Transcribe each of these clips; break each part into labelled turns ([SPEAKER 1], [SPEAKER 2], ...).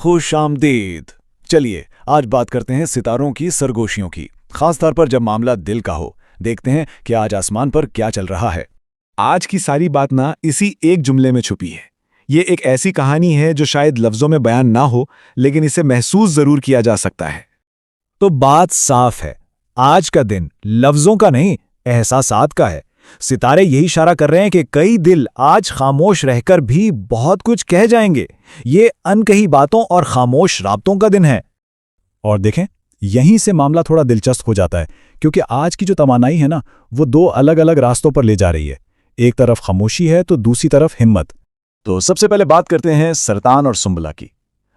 [SPEAKER 1] خوش آمدید। چلیے آج بات کرتے ہیں ستاروں کی سرگوشیوں کی، خاص طور پر جب معاملہ دل کا ہو۔ دیکھتے ہیں کہ آج آسمان پر کیا چل رہا ہے۔
[SPEAKER 2] آج کی ساری بات نہ اسی ایک جملے میں چھپی ہے۔ یہ ایک ایسی کہانی ہے جو شاید لفظوں میں بیان نہ ہو، لیکن اسے محسوس ضرور کیا جا سکتا ہے۔
[SPEAKER 3] تو بات صاف ہے، آج کا دن لفظوں کا نہیں، احساسات کا ہے۔ ستارے یہی اشارہ کر رہے ہیں کہ کئی دل آج خاموش رہ کر بھی بہت کچھ کہہ جائیں گے۔ یہ انکہی باتوں اور خاموش رابطوں کا دن ہے۔ اور دیکھیں، یہیں سے معاملہ تھوڑا دلچسپ ہو جاتا ہے، کیونکہ آج کی جو توانائی ہے نا، وہ دو الگ الگ راستوں پر لے جا رہی ہے۔ ایک طرف خاموشی ہے تو دوسری طرف ہمت۔
[SPEAKER 1] تو سب سے پہلے بات کرتے ہیں سرطان اور سنبلہ کی۔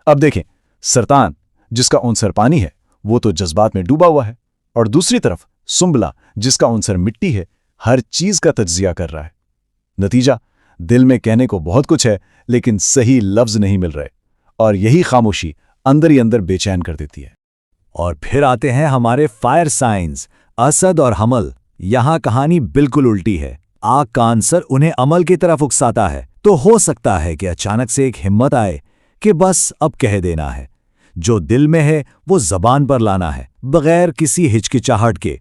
[SPEAKER 1] اب دیکھیں، سرطان جس کا عنصر پانی ہے وہ تو جذبات میں ڈوبا ہوا ہے، اور دوسری طرف سنبلہ جس کا عنصر مٹی ہے، ہر چیز کا تجزیہ کر رہا ہے۔ نتیجہ، دل میں کہنے کو بہت کچھ ہے لیکن صحیح لفظ نہیں مل رہے، اور یہی خاموشی اندر ہی اندر بے چین کر دیتی ہے۔
[SPEAKER 3] اور پھر آتے ہیں ہمارے فائر سائنز، اسد اور حمل۔ یہاں کہانی بالکل الٹی ہے۔ آگ کا عنصر انہیں عمل کی طرف اکساتا ہے، تو ہو سکتا ہے کہ اچانک سے ایک ہمت آئے کہ بس اب کہہ دینا ہے، جو دل میں ہے وہ زبان پر لانا ہے، بغیر کسی ہچکچاہٹ کے۔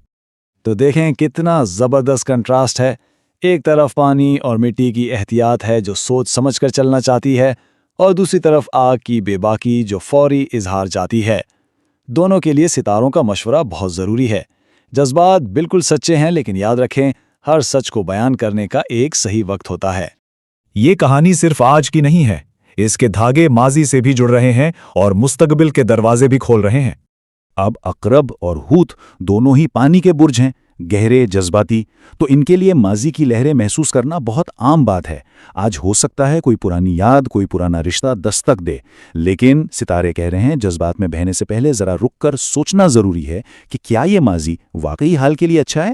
[SPEAKER 1] تو دیکھیں کتنا زبردست کنٹراسٹ ہے۔ ایک طرف پانی اور مٹی کی احتیاط ہے جو سوچ سمجھ کر چلنا چاہتی ہے، اور دوسری طرف آگ کی بے باکی جو فوری اظہار چاہتی ہے۔ دونوں کے لیے ستاروں کا مشورہ بہت ضروری ہے۔ جذبات بالکل سچے ہیں، لیکن یاد رکھیں ہر سچ کو بیان کرنے کا ایک صحیح وقت ہوتا ہے۔
[SPEAKER 3] یہ کہانی صرف آج کی نہیں ہے، اس کے دھاگے ماضی سے بھی جڑ رہے ہیں اور مستقبل کے دروازے بھی کھول رہے ہیں۔
[SPEAKER 2] اب عقرب اور حوت دونوں ہی پانی کے برج ہیں، گہرے، جذباتی، تو ان کے لیے ماضی کی لہریں محسوس کرنا بہت عام بات ہے۔ آج ہو سکتا ہے کوئی پرانی یاد، کوئی پرانا رشتہ دستک دے، لیکن ستارے کہہ رہے ہیں جذبات میں بہنے سے پہلے ذرا رک کر سوچنا ضروری ہے کہ کیا یہ ماضی واقعی حال کے لیے اچھا ہے۔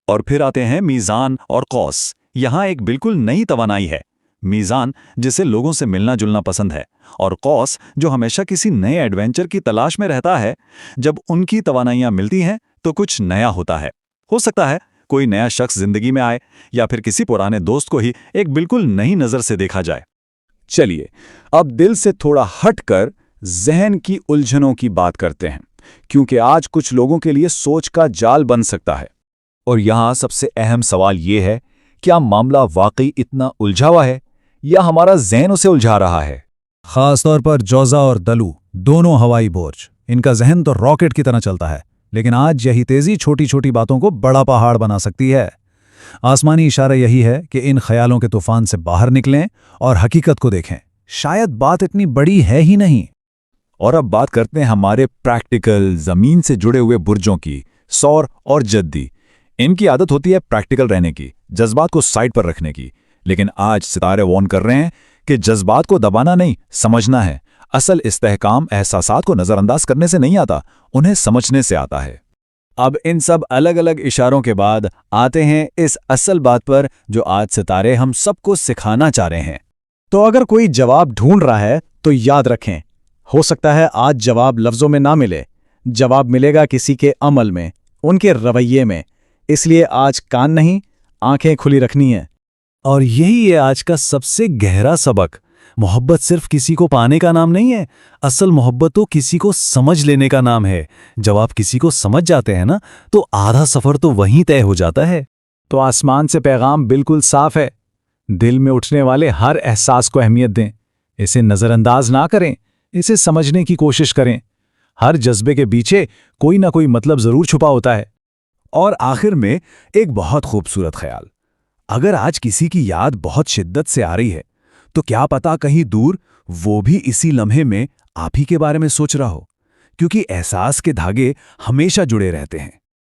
[SPEAKER 4] اور پھر آتے ہیں میزان اور قوس۔ یہاں ایک بالکل نئی توانائی ہے۔ میزان جسے لوگوں سے ملنا جلنا پسند ہے، اور قوس جو ہمیشہ کسی نئے ایڈونچر کی تلاش میں رہتا ہے۔ جب ان کی توانائیاں ملتی ہیں تو کچھ نیا ہوتا ہے۔ ہو سکتا ہے کوئی نیا شخص زندگی میں آئے، یا پھر کسی پرانے دوست کو ہی ایک بالکل نئی نظر سے دیکھا جائے۔
[SPEAKER 2] چلیے اب دل سے تھوڑا ہٹ کر ذہن کی الجھنوں کی بات کرتے ہیں، کیونکہ آج کچھ لوگوں کے لیے سوچ کا جال بن سکتا ہے۔
[SPEAKER 3] اور یہاں سب سے اہم سوال یہ ہے، کیا معاملہ واقعی اتنا الجھا ہوا ہے، یا ہمارا ذہن اسے الجھا رہا ہے؟ خاص طور پر جوزا اور دلو، دونوں ہوائی بورج، ان کا ذہن تو راکٹ کی طرح چلتا ہے، لیکن آج یہی تیزی چھوٹی چھوٹی باتوں کو بڑا پہاڑ بنا سکتی ہے۔ آسمانی اشارہ یہی ہے کہ ان خیالوں کے طوفان سے باہر نکلیں اور حقیقت کو دیکھیں۔ شاید بات اتنی بڑی ہے ہی نہیں۔
[SPEAKER 2] اور اب بات کرتے ہیں ہمارے پریکٹیکل زمین سے جڑے ہوئے برجوں کی، سور اور جدی۔ ان کی عادت ہوتی ہے پریکٹیکل رہنے کی، جذبات کو سائڈ پر رکھنے کی، لیکن آج ستارے وارن کر رہے ہیں کہ جذبات کو دبانا نہیں، سمجھنا ہے۔ اصل استحکام احساسات کو نظر انداز کرنے سے نہیں آتا، انہیں سمجھنے سے آتا ہے۔
[SPEAKER 1] اب ان سب الگ الگ اشاروں کے بعد آتے ہیں اس اصل بات پر جو آج ستارے ہم سب کو سکھانا چاہ رہے ہیں۔ تو اگر کوئی جواب ڈھونڈ رہا ہے تو یاد رکھیں، ہو سکتا ہے آج جواب لفظوں میں نہ ملے، جواب ملے گا کسی کے عمل میں، ان کے رویے میں۔ اس لیے آج کان نہیں، آنکھیں کھلی رکھنی ہیں۔
[SPEAKER 3] اور یہی ہے آج کا سب سے گہرا سبق۔ محبت صرف کسی کو پانے کا نام نہیں ہے، اصل محبت تو کسی کو سمجھ لینے کا نام ہے۔ جب آپ کسی کو سمجھ جاتے ہیں نا، تو آدھا سفر تو وہیں طے ہو جاتا ہے۔
[SPEAKER 1] تو آسمان سے پیغام بالکل صاف ہے، دل میں اٹھنے والے ہر احساس کو اہمیت دیں، اسے نظر انداز نہ کریں، اسے سمجھنے کی کوشش کریں۔ ہر جذبے کے پیچھے کوئی نہ کوئی مطلب ضرور چھپا ہوتا ہے۔
[SPEAKER 3] اور آخر میں ایک بہت خوبصورت خیال، اگر آج کسی کی یاد بہت شدت سے آ رہی ہے تو کیا پتا کہیں دور وہ بھی اسی لمحے میں آپ ہی کے بارے میں سوچ رہا ہو، کیونکہ احساس کے دھاگے ہمیشہ جڑے رہتے ہیں۔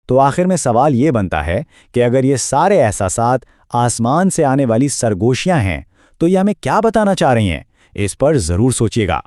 [SPEAKER 5] تو آخر میں سوال یہ بنتا ہے کہ اگر یہ سارے احساسات آسمان سے آنے والی سرگوشیاں ہیں تو یہ ہمیں کیا بتانا چاہ رہی ہیں؟ اس پر ضرور سوچیے گا۔